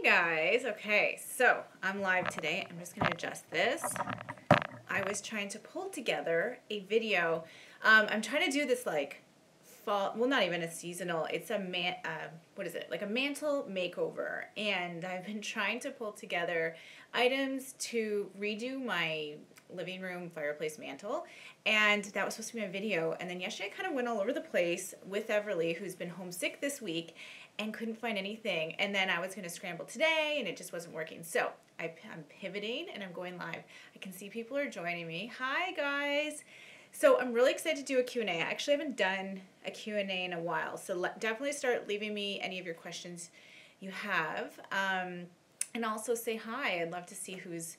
guys. Okay, so I'm live today. I'm just going to adjust this. I was trying to pull together a video. I'm trying to do this like fall, well, not even a seasonal. It's a what is it? Like a mantle makeover. And I've been trying to pull together items to redo my living room fireplace mantle, and that was supposed to be my video. And then yesterday I kind of went all over the place with Everly, who's been homesick this week and couldn't find anything. And then I was going to scramble today and it just wasn't working. So I'm pivoting and I'm going live. I can see people are joining me. Hi guys. So I'm really excited to do a Q&A. I actually haven't done a Q&A in a while. So definitely start leaving me any of your questions you have. And also say hi. I'd love to see who's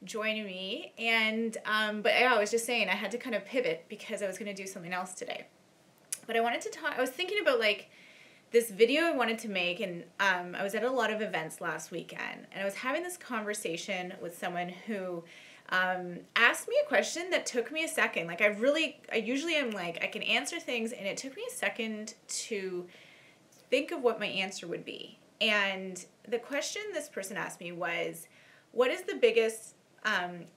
joining me. And but yeah, I was just saying I had to kind of pivot because I was going to do something else today. But I wanted to talk, I was thinking about like this video I wanted to make, and I was at a lot of events last weekend, and I was having this conversation with someone who asked me a question that took me a second. Like I usually am like, I can answer things, and it took me a second to think of what my answer would be. And the question this person asked me was, what is the biggest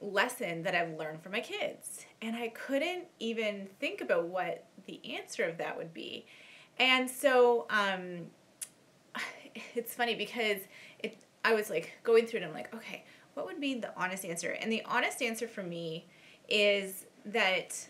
lesson that I've learned from my kids? And I couldn't even think about what the answer of that would be. And so it's funny because I was like going through it and I'm like, okay, what would be the honest answer? And the honest answer for me is that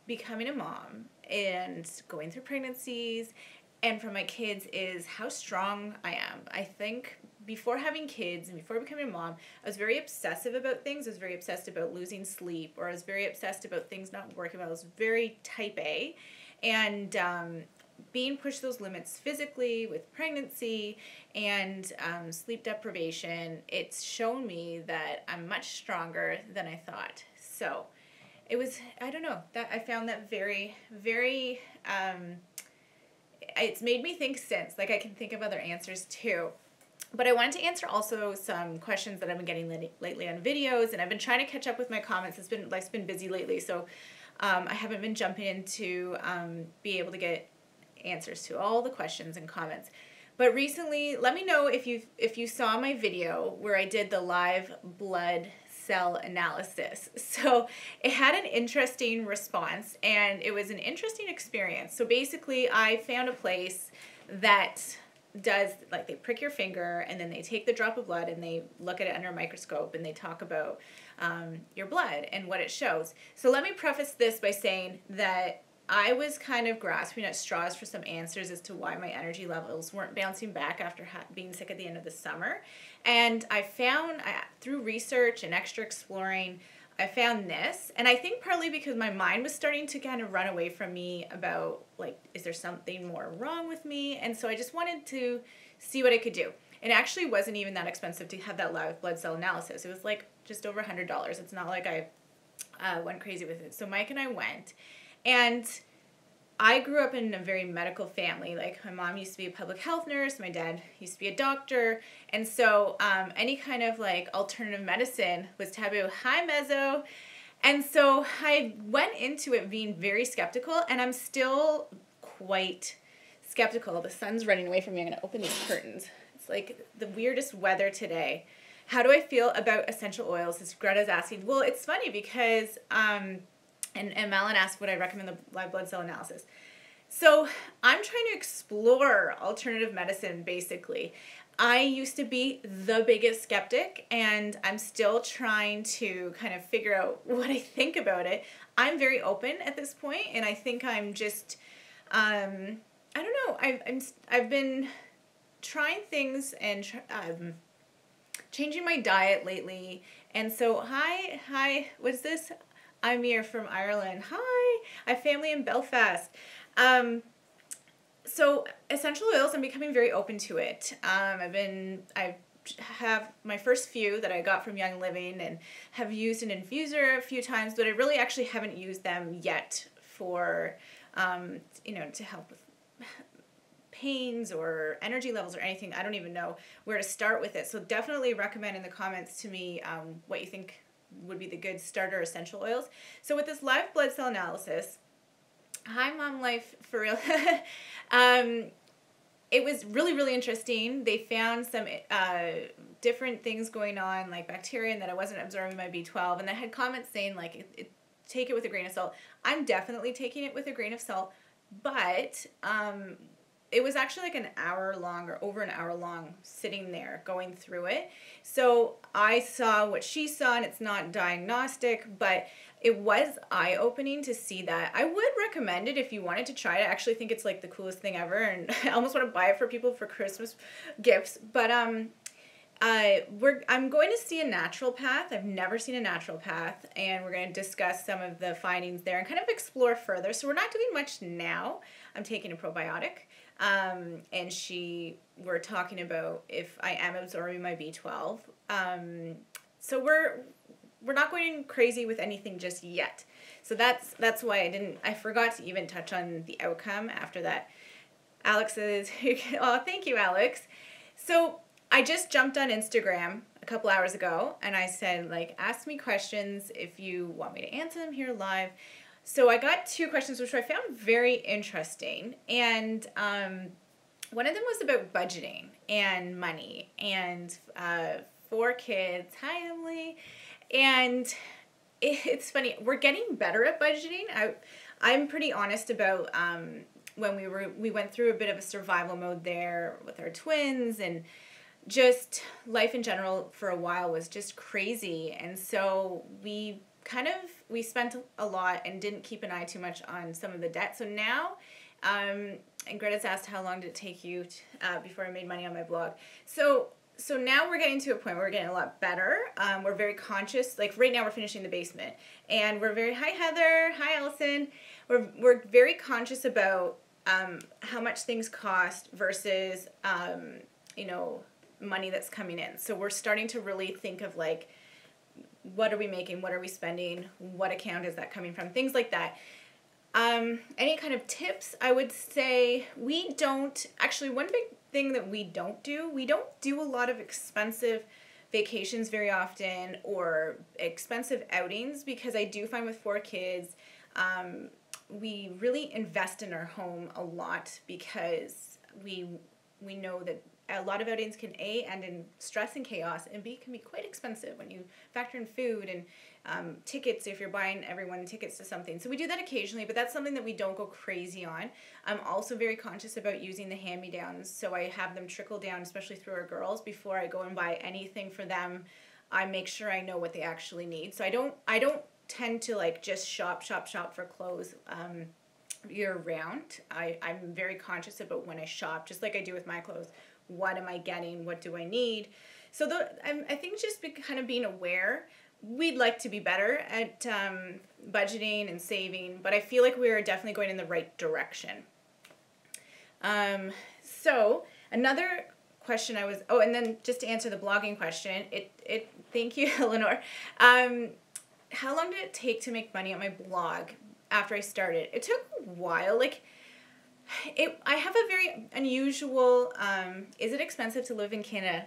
becoming a mom and going through pregnancies and for my kids is how strong I am. I think before having kids and before becoming a mom, I was very obsessive about things. I was very obsessed about losing sleep, or I was very obsessed about things not working well. I was very type A. And being pushed those limits physically with pregnancy and sleep deprivation, it's shown me that I'm much stronger than I thought. So it was, I don't know, that I found that very, very, it's made me think since, like I can think of other answers too. But I wanted to answer also some questions that I've been getting lately on videos, and I've been trying to catch up with my comments. Life's been busy lately, so I haven't been jumping in to be able to get answers to all the questions and comments. But recently, let me know if you saw my video where I did the live blood cell analysis. So it had an interesting response, and it was an interesting experience. So basically, I found a place that does, like, they prick your finger and then they take the drop of blood and they look at it under a microscope and they talk about your blood and what it shows. So let me preface this by saying that I was kind of grasping at straws for some answers as to why my energy levels weren't bouncing back after being sick at the end of the summer. And I found, through research and extra exploring, I found this. And I think partly because my mind was starting to kind of run away from me about, like, is there something more wrong with me? And so I just wanted to see what I could do. It actually wasn't even that expensive to have that live blood cell analysis. It was like just over $100. It's not like I went crazy with it. So Mike and I went. And I grew up in a very medical family. Like, my mom used to be a public health nurse. My dad used to be a doctor. And so any kind of, like, alternative medicine was taboo. Hi, Mezzo. And so I went into it being very skeptical, and I'm still quite skeptical. The sun's running away from me. I'm going to open these curtains. It's like the weirdest weather today. How do I feel about essential oils? As Greta's asking. Well, it's funny because... And Malin asked would I recommend the live blood cell analysis. So I'm trying to explore alternative medicine, basically. I used to be the biggest skeptic, and I'm still trying to kind of figure out what I think about it. I'm very open at this point, and I think I'm just, I don't know, I've been trying things and changing my diet lately. And so, hi, what's this? I'm here from Ireland. Hi, I have family in Belfast. So essential oils, I'm becoming very open to it. I have my first few that I got from Young Living and have used an infuser a few times, but I really actually haven't used them yet for, to help with pains or energy levels or anything. I don't even know where to start with it. So definitely recommend in the comments to me what you think would be the good starter essential oils. So with this live blood cell analysis, hi Mom Life, for real. it was really, really interesting. They found some different things going on, like bacteria, and that I wasn't absorbing my B12. And they had comments saying, like, take it with a grain of salt. I'm definitely taking it with a grain of salt, but it was actually like an hour long or over an hour long sitting there going through it. So I saw what she saw, and it's not diagnostic, but it was eye-opening to see that. I would recommend it if you wanted to try it. I actually think it's like the coolest thing ever, and I almost want to buy it for people for Christmas gifts. But I'm going to see a naturopath. I've never seen a naturopath, and we're going to discuss some of the findings there and kind of explore further. So we're not doing much now. I'm taking a probiotic. And we're talking about if I am absorbing my B12. So we're not going crazy with anything just yet. So that's why I forgot to even touch on the outcome after that. Alex says, oh, thank you, Alex. So I just jumped on Instagram a couple hours ago, and I said, like, ask me questions if you want me to answer them here live. So I got 2 questions, which I found very interesting. And one of them was about budgeting and money and 4 kids. Hi, Emily. And it's funny. We're getting better at budgeting. I'm pretty honest about when we went through a bit of a survival mode there with our twins, and just life in general for a while was just crazy. And so we spent a lot and didn't keep an eye too much on some of the debt. So now, and Greta's asked, how long did it take you before I made money on my blog? So now we're getting to a point where we're getting a lot better. We're very conscious. Like right now we're finishing the basement, and we're hi Heather, hi Allison. We're very conscious about how much things cost versus money that's coming in. So we're starting to really think of, like, what are we making? What are we spending? What account is that coming from? Things like that. Any kind of tips? I would say we don't, actually one big thing that we don't do a lot of expensive vacations very often or expensive outings, because I do find with 4 kids, we really invest in our home a lot because we know that a lot of outings can end in stress and chaos, and B, can be quite expensive when you factor in food and tickets if you're buying everyone tickets to something. So we do that occasionally, but that's something that we don't go crazy on. I'm also very conscious about using the hand-me-downs, so I have them trickle down, especially through our girls. Before I go and buy anything for them, I make sure I know what they actually need. So I don't tend to, like, just shop for clothes year round. I'm very conscious about when I shop, just like I do with my clothes. What am I getting? What do I need? So I think just kind of being aware. We'd like to be better at budgeting and saving, but I feel like we're definitely going in the right direction. So another question and then just to answer the blogging question, thank you, Eleanor. How long did it take to make money on my blog after I started? It took a while. I have a very unusual, is it expensive to live in Canada?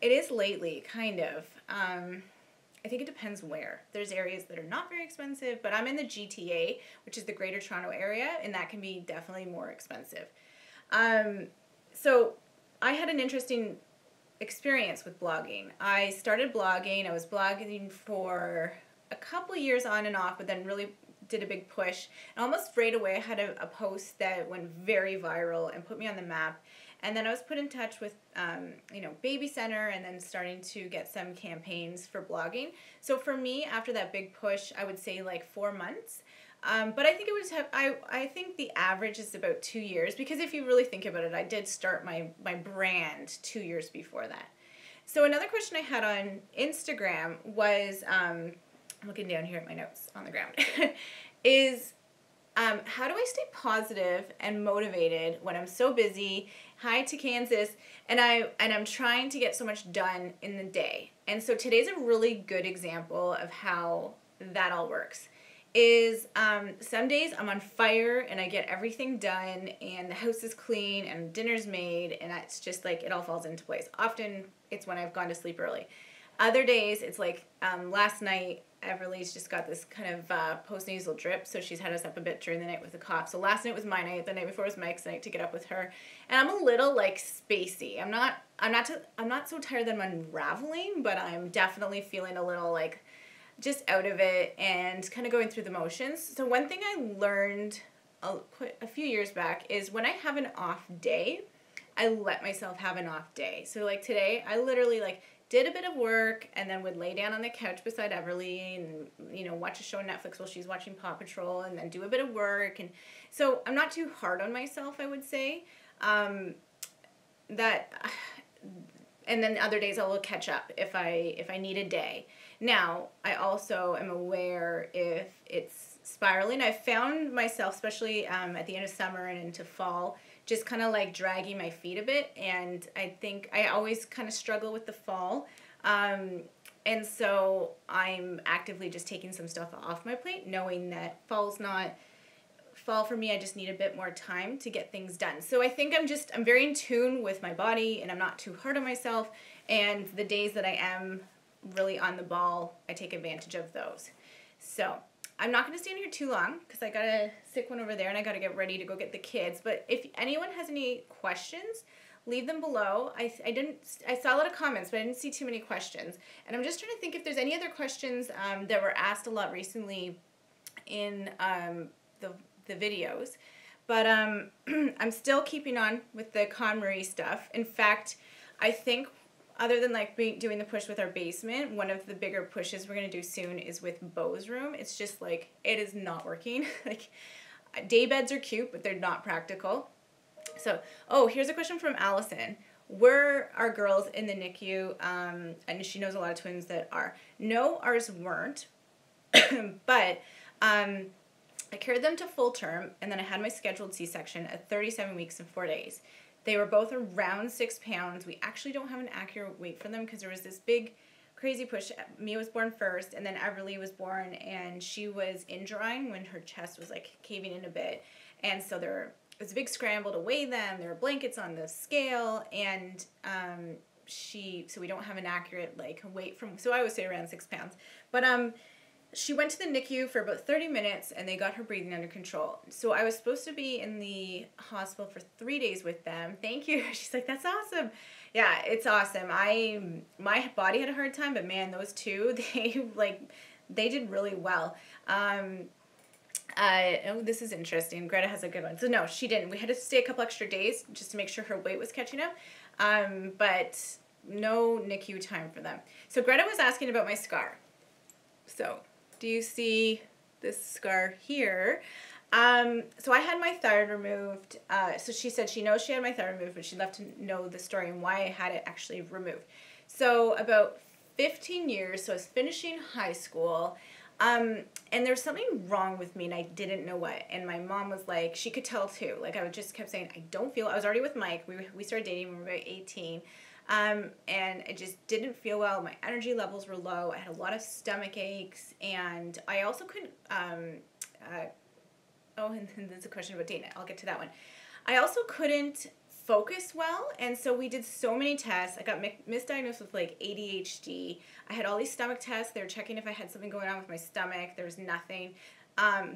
It is lately, kind of. I think it depends where. There's areas that are not very expensive, but I'm in the GTA, which is the Greater Toronto Area, and that can be definitely more expensive. So I had an interesting experience with blogging. I started blogging. I was blogging for a couple years on and off, but then really did a big push. And almost right away I had a post that went very viral and put me on the map. And then I was put in touch with, Baby Center, and then starting to get some campaigns for blogging. So for me, after that big push, I would say like 4 months. But I think I think the average is about 2 years, because if you really think about it, I did start my brand 2 years before that. So another question I had on Instagram was, I'm looking down here at my notes on the ground, is how do I stay positive and motivated when I'm so busy? Hi to Kansas, and I'm trying to get so much done in the day. And so today's a really good example of how that all works. Is some days I'm on fire and I get everything done and the house is clean and dinner's made, and it's just like it all falls into place. Often it's when I've gone to sleep early. Other days, it's like last night, Everly's just got this kind of post-nasal drip, so she's had us up a bit during the night with the cough. So last night was my night, the night before was Mike's night to get up with her. And I'm a little like spacey. I'm not so tired that I'm unraveling, but I'm definitely feeling a little like just out of it and kind of going through the motions. So one thing I learned a few years back is when I have an off day, I let myself have an off day. So like today, I literally like did a bit of work and then would lay down on the couch beside Everly and, you know, watch a show on Netflix while she's watching Paw Patrol and then do a bit of work. And so I'm not too hard on myself, I would say. And then other days I will catch up if I need a day. Now, I also am aware if it's spiraling. I've found myself, especially at the end of summer and into fall, just kind of like dragging my feet a bit. And I think I always kind of struggle with the fall. And so I'm actively just taking some stuff off my plate, knowing that fall for me, I just need a bit more time to get things done. So I think I'm very in tune with my body and I'm not too hard on myself. And the days that I am really on the ball, I take advantage of those. So I'm not going to stand here too long because I got a sick one over there and I got to get ready to go get the kids. But if anyone has any questions, leave them below. I saw a lot of comments, but I didn't see too many questions. And I'm just trying to think if there's any other questions that were asked a lot recently in the videos. But I'm still keeping on with the KonMari stuff. In fact, I think other than like doing the push with our basement, one of the bigger pushes we're going to do soon is with Beau's room. It's just like, it is not working. Like, day beds are cute, but they're not practical. So, oh, here's a question from Allison. Were our girls in the NICU? And she knows a lot of twins that are. No, ours weren't. But I carried them to full term, and then I had my scheduled C-section at 37 weeks and 4 days. They were both around 6 pounds. We actually don't have an accurate weight for them because there was this big, crazy push. Mia was born first, and then Everly was born, and she was indrawing when her chest was like caving in a bit. And so there was a big scramble to weigh them. There were blankets on the scale, and so we don't have an accurate like weight from. So I would say around 6 pounds, but she went to the NICU for about 30 minutes and they got her breathing under control. So I was supposed to be in the hospital for 3 days with them. Thank you. She's like, that's awesome. Yeah, it's awesome. My body had a hard time, but man, those two, they did really well. Oh, this is interesting. Greta has a good one. So no, she didn't. We had to stay a couple extra days just to make sure her weight was catching up. But no NICU time for them. So Greta was asking about my scar. So do you see this scar here? So I had my thyroid removed. So she said she knows she had my thyroid removed, but she'd love to know the story and why I had it actually removed. So about 15 years, so I was finishing high school, and there was something wrong with me and I didn't know what. And my mom was like, she could tell too. Like I just kept saying, I don't feel, I was already with Mike. We started dating when we were about 18. And I just didn't feel well. My energy levels were low. I had a lot of stomach aches, and I also couldn't, oh, and there's a question about Dana. I'll get to that one. I also couldn't focus well, and so we did so many tests. I got misdiagnosed with like ADHD. I had all these stomach tests. They were checking if I had something going on with my stomach. There was nothing.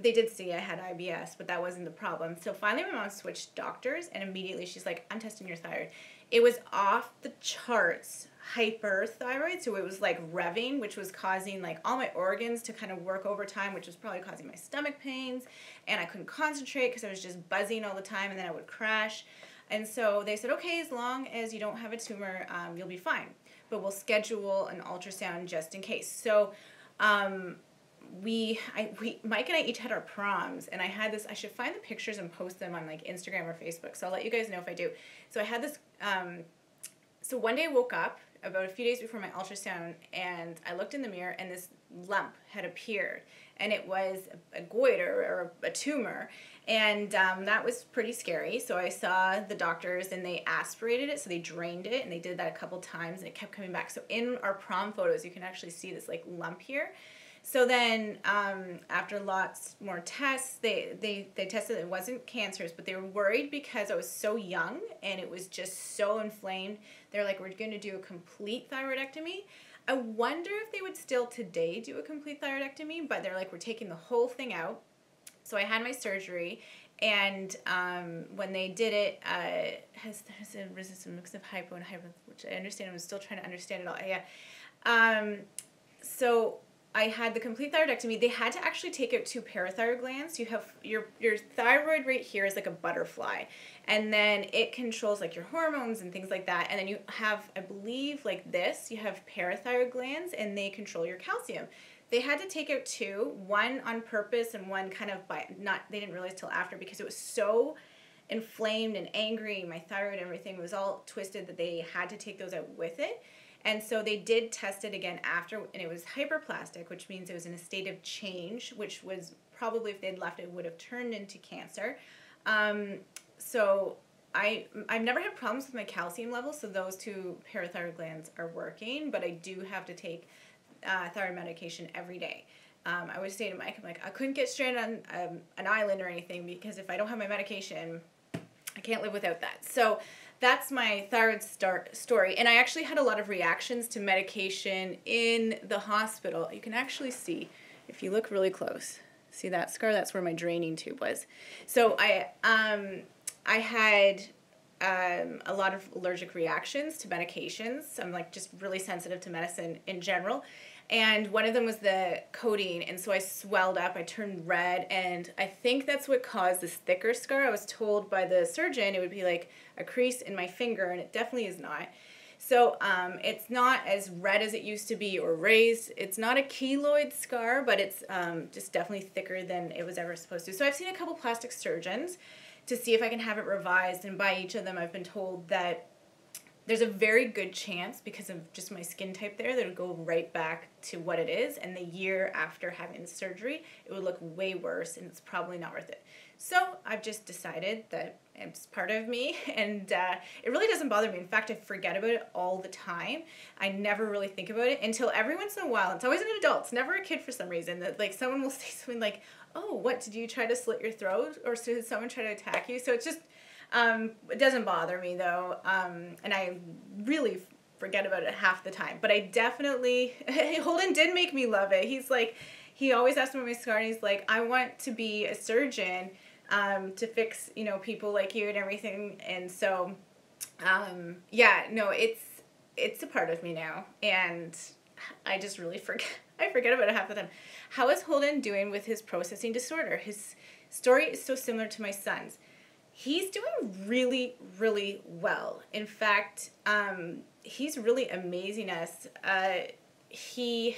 They did see I had IBS, but that wasn't the problem. So finally my mom switched doctors, and immediately she's like, I'm testing your thyroid. It was off the charts hyperthyroid, so it was like revving, which was causing like all my organs to kind of work overtime, which was probably causing my stomach pains, and I couldn't concentrate because I was just buzzing all the time, and then I would crash. And so they said, okay, as long as you don't have a tumor, you'll be fine, but we'll schedule an ultrasound just in case. So Mike and I each had our proms, and I had this, I should find the pictures and post them on like Instagram or Facebook, so I'll let you guys know if I do. So I had this, so one day I woke up about a few days before my ultrasound, and I looked in the mirror, and this lump had appeared, and it was a goiter or a tumor, and that was pretty scary. So I saw the doctors, and they aspirated it, so they drained it, and they did that a couple times, and it kept coming back. So in our prom photos, you can actually see this like lump here. So then after lots more tests, they tested it wasn't cancerous, but they were worried because I was so young and it was just so inflamed. They're like, we're going to do a complete thyroidectomy. I wonder if they would still today do a complete thyroidectomy, but they're like, we're taking the whole thing out. So I had my surgery, and when they did it, has a resistant mix of hypo and hypo, which I understand. I'm still trying to understand it all. Yeah. So I had the complete thyroidectomy. They had to actually take out 2 parathyroid glands. You have your thyroid right here is like a butterfly, and then it controls like your hormones and things like that. And then you have, I believe, like this, you have parathyroid glands, and they control your calcium. They had to take out 2, one on purpose and one kind of they didn't realize till after, because it was so inflamed and angry. My thyroid and everything was all twisted that they had to take those out with it. And so they did test it again after, and it was hyperplastic, which means it was in a state of change, which was probably, if they'd left it, would have turned into cancer. So I've never had problems with my calcium levels, so those 2 parathyroid glands are working, but I do have to take thyroid medication every day. I would say to Mike, I'm like, I couldn't get stranded on an island or anything, because if I don't have my medication, I can't live without that. So that's my thyroid story. And I actually had a lot of reactions to medication in the hospital. You can actually see, if you look really close, see that scar? That's where my draining tube was. So I had a lot of allergic reactions to medications. I'm like just really sensitive to medicine in general. And one of them was the codeine, and so I swelled up, I turned red, and I think that's what caused this thicker scar. I was told by the surgeon it would be like a crease in my finger, and it definitely is not. So it's not as red as it used to be or raised. It's not a keloid scar, but it's just definitely thicker than it was ever supposed to. So I've seen a couple plastic surgeons to see if I can have it revised, and by each of them I've been told that there's a very good chance, because of just my skin type there, that it would go right back to what it is, and the year after having the surgery, it would look way worse, and it's probably not worth it. So I've just decided that it's part of me, and it really doesn't bother me. In fact, I forget about it all the time. I never really think about it until every once in a while. It's always an adult. It's never a kid for some reason. That like someone will say something like, "Oh, what, did you try to slit your throat, or did someone try to attack you?" So it's just it doesn't bother me though, and I really forget about it half the time. But I definitely, Holden did make me love it. He's like, he always asks me about my scar, and he's like, I want to be a surgeon to fix, you know, people like you and everything. And so, yeah, no, it's a part of me now, and I just really forget about it half the time. How is Holden doing with his processing disorder? His story is so similar to my son's. He's doing really, really well. In fact, he's really amazing us. He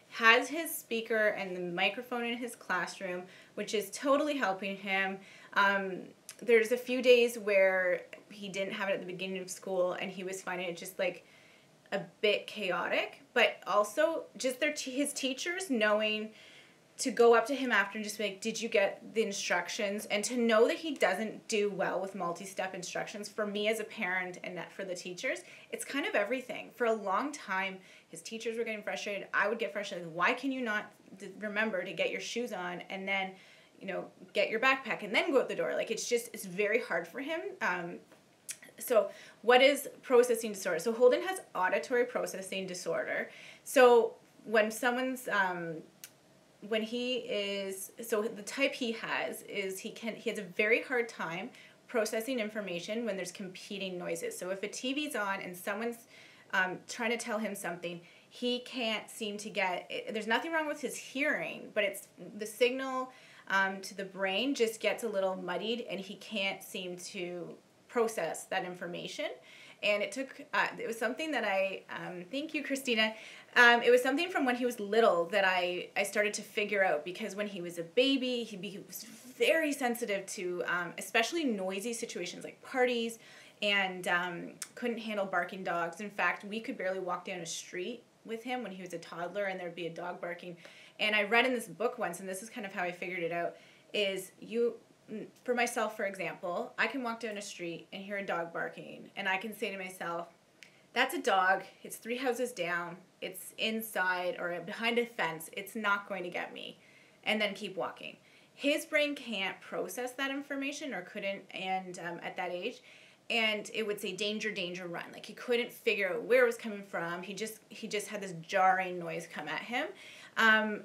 has his speaker and the microphone in his classroom, which is totally helping him. There's a few days where he didn't have it at the beginning of school, and he was finding it just like a bit chaotic, but also just his teachers knowing to go up to him after and just be like, did you get the instructions? And to know that he doesn't do well with multi-step instructions, for me as a parent and for the teachers, it's kind of everything. For a long time, his teachers were getting frustrated. I would get frustrated. Why can you not remember to get your shoes on and then, you know, get your backpack and then go out the door? Like, it's very hard for him. So what is processing disorder? So Holden has auditory processing disorder. So when someone's, when he is, so the type he has is he has a very hard time processing information when there's competing noises. So if a TV's on and someone's trying to tell him something, he can't seem to get, there's nothing wrong with his hearing, but it's the signal to the brain just gets a little muddied, and he can't seem to process that information. And it took, it was something that thank you, Christina. It was something from when he was little that I started to figure out, because when he was a baby, he was very sensitive to especially noisy situations like parties, and couldn't handle barking dogs. In fact, we could barely walk down a street with him when he was a toddler, and there'd be a dog barking. And I read in this book once, and this is kind of how I figured it out, is for myself, for example, I can walk down a street and hear a dog barking, and I can say to myself, that's a dog, it's 3 houses down, it's inside or behind a fence, it's not going to get me, and then keep walking. His brain can't process that information, or couldn't, and at that age, and it would say danger, danger, run. Like he couldn't figure out where it was coming from. He just had this jarring noise come at him.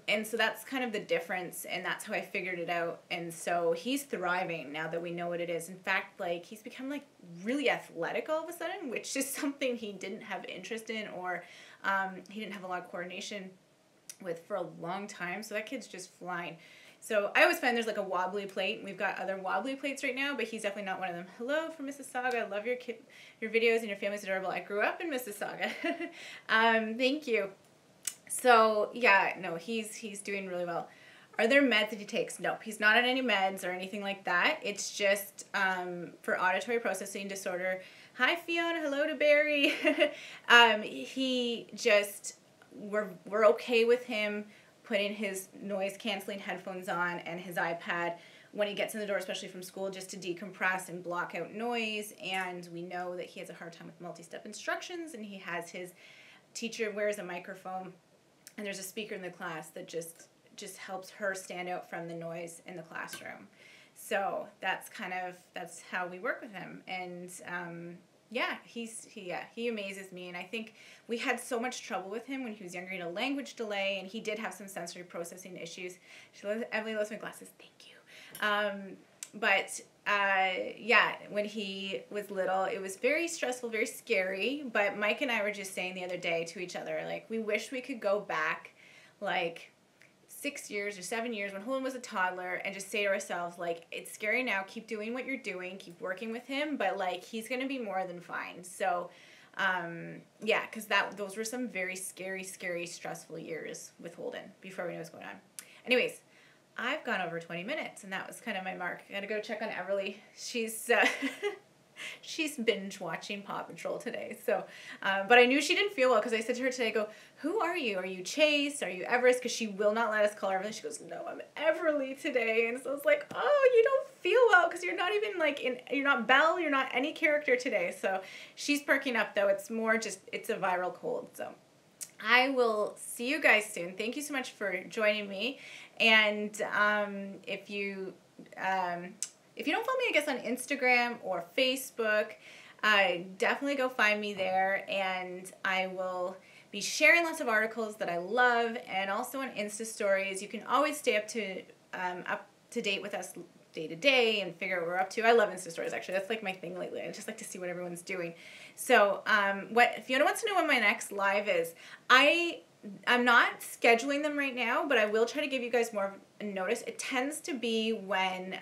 And so that's kind of the difference, and that's how I figured it out. And so he's thriving now that we know what it is. In fact, like he's become like really athletic all of a sudden, which is something he didn't have interest in, or he didn't have a lot of coordination with for a long time. So that kid's just flying. So I always find there's like a wobbly plate. We've got other wobbly plates right now, but he's definitely not one of them. Hello from Mississauga. I love your videos, and your family's adorable. I grew up in Mississauga. Thank you. So yeah, no, he's doing really well. Are there meds that he takes? No, he's not on any meds or anything like that. It's just for auditory processing disorder. Hi Fiona, hello to Barry. He just, we're okay with him putting his noise canceling headphones on and his iPad when he gets in the door, especially from school, just to decompress and block out noise. And we know that he has a hard time with multi-step instructions, and he has his teacher wears a microphone, and there's a speaker in the class that just helps her stand out from the noise in the classroom. So that's how we work with him. And yeah, he amazes me. And I think we had so much trouble with him when he was younger. He had a language delay, and he did have some sensory processing issues. Emily loves my glasses. Thank you. But yeah, when he was little, it was very stressful, very scary. But Mike and I were just saying the other day to each other, like, we wish we could go back, like, 6 years or 7 years when Holden was a toddler, and just say to ourselves, like, it's scary now, keep doing what you're doing, keep working with him, but like he's gonna be more than fine. So yeah, because those were some very scary, stressful years with Holden before we knew what was going on. Anyways, I've gone over 20 minutes, and that was kind of my mark. I gotta go check on Everly. She's binge watching Paw Patrol today. So, but I knew she didn't feel well, because I said to her today, I go, who are you? Are you Chase? Are you Everest? Because she will not let us call her Everly. She goes, no, I'm Everly today. And so I was like, oh, you don't feel well, because you're not even like, you're not Belle, you're not any character today. So she's perking up, though. It's more just, it's a viral cold. So I will see you guys soon. Thank you so much for joining me. And if you don't follow me, I guess, on Instagram or Facebook, definitely go find me there, and I will be sharing lots of articles that I love, and also on Insta stories. You can always stay up to date with us day to day and figure out what we're up to. I love Insta stories, actually. That's like my thing lately. I just like to see what everyone's doing. So what Fiona wants to know when my next live is, I'm not scheduling them right now, but I will try to give you guys more of a notice. It tends to be when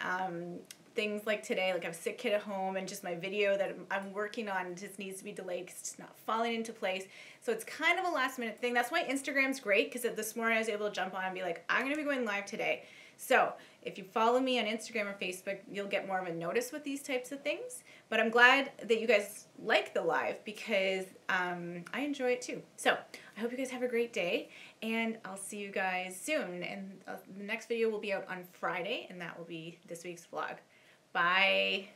things like today, like I have a sick kid at home, and just my video that I'm working on just needs to be delayed because it's not falling into place. So it's kind of a last minute thing. That's why Instagram's great, because this morning I was able to jump on and be like, I'm going to be going live today. So if you follow me on Instagram or Facebook, you'll get more of a notice with these types of things. But I'm glad that you guys like the live, because I enjoy it too. So I hope you guys have a great day, and I'll see you guys soon. And the next video will be out on Friday, and that will be this week's vlog. Bye.